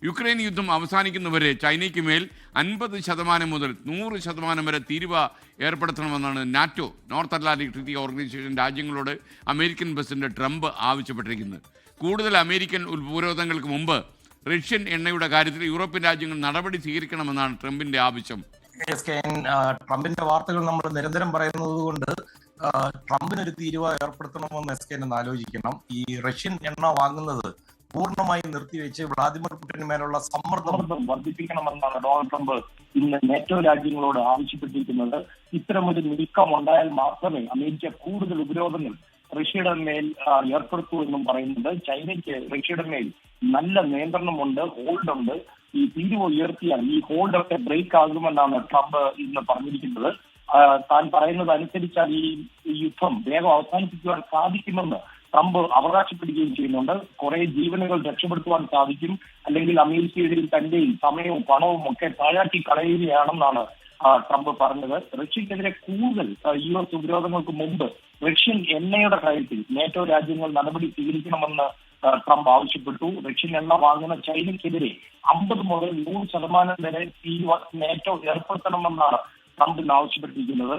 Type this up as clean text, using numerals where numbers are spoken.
Ukraine യുദ്ധം അവസാനിക്കുന്നവരെ ചൈനയ്ക്ക് മേൽ 50% മുതൽ 100% വരെ തീരുവ ഏർപ്പെടുത്തണമെന്നാണ് NATO north Atlantic treaty organisation രാജ്യങ്ങളോട് അമേരിക്കൻ പ്രസിഡന്റ് ട്രംപ് ആവശ്യപ്പെട്ടിരിക്കുന്നത്. കൂടുതൽ അമേരിക്കൻ ഉപരോധങ്ങൾക്ക് മുമ്പ് റഷ്യൻ എണ്ണയുടെ കാര്യത്തിൽ യൂറോപ്യൻ രാജ്യങ്ങൾ നടപടി സ്വീകരിക്കണമെന്നാണ് ട്രംപിന്റെ ആവശ്യം. ട്രംപിന്റെ വാർത്തകൾ നമ്മൾ നിരന്തരം പറയുന്നത് കൊണ്ട് ട്രംപിനൊരു തീരുവ ഏർപ്പെടുത്തണമെന്ന് എസ്കെൻ ആലോചിക്കണം. ഈ റഷ്യൻ എണ്ണ വാങ്ങുന്നത് പൂർണ്ണമായും നിർത്തിവെച്ച് വ്ളാദിമിർ പുടിന് മേലുള്ള സമ്മർദ്ദം വർദ്ധിപ്പിക്കണമെന്നാണ് ഡൊണാൾഡ് ട്രംപ് ഇന്ന് നാറ്റോ രാജ്യങ്ങളോട് ആവശ്യപ്പെട്ടിരിക്കുന്നത്. ഇത്തരമൊരു നീക്കം ഉണ്ടായാൽ മാത്രമേ അമേരിക്ക കൂടുതൽ ഉപരോധങ്ങൾ റഷ്യയുടെ മേൽ ഏർപ്പെടുത്തൂ എന്നും പറയുന്നുണ്ട്. ചൈനയ്ക്ക് റഷ്യയുടെ മേൽ നല്ല നിയന്ത്രണമുണ്ട്, ഹോൾഡ് ഉണ്ട്. ഈ തീരുവ ഉയർത്തിയാൽ ഈ ഹോൾഡ് ഒക്കെ ബ്രേക്ക് ആകുമെന്നാണ് ട്രംപ് ഇന്ന് പറഞ്ഞിരിക്കുന്നത്. താൻ പറയുന്നത് അനുസരിച്ചാൽ ഈ യുദ്ധം വേഗം അവസാനിപ്പിക്കുവാൻ സാധിക്കുമെന്ന് ട്രംപ് അവകാശപ്പെടുകയും ചെയ്യുന്നുണ്ട്. കുറെ ജീവനുകൾ രക്ഷപ്പെടുത്തുവാൻ സാധിക്കും, അല്ലെങ്കിൽ അമേരിക്കയിൽ തന്റെയും സമയവും പണവും ഒക്കെ പാഴാക്കി കളയുകയാണെന്നാണ് ട്രംപ് പറഞ്ഞത്. റഷ്യക്കെതിരെ കൂടുതൽ US ഉപരോധങ്ങൾക്ക് മുമ്പ് റഷ്യൻ എണ്ണയുടെ കാര്യത്തിൽ നാറ്റോ രാജ്യങ്ങൾ നടപടി സ്വീകരിക്കണമെന്ന് ട്രംപ് ആവശ്യപ്പെട്ടു. റഷ്യൻ എണ്ണ വാങ്ങുന്ന ചൈനയ്ക്കെതിരെ 50 മുതൽ 100% വരെ തീരുവ നാറ്റോ ഏർപ്പെടുത്തണമെന്നാണ് ട്രംപ് ഇന്ന് ആവശ്യപ്പെട്ടിരിക്കുന്നത്.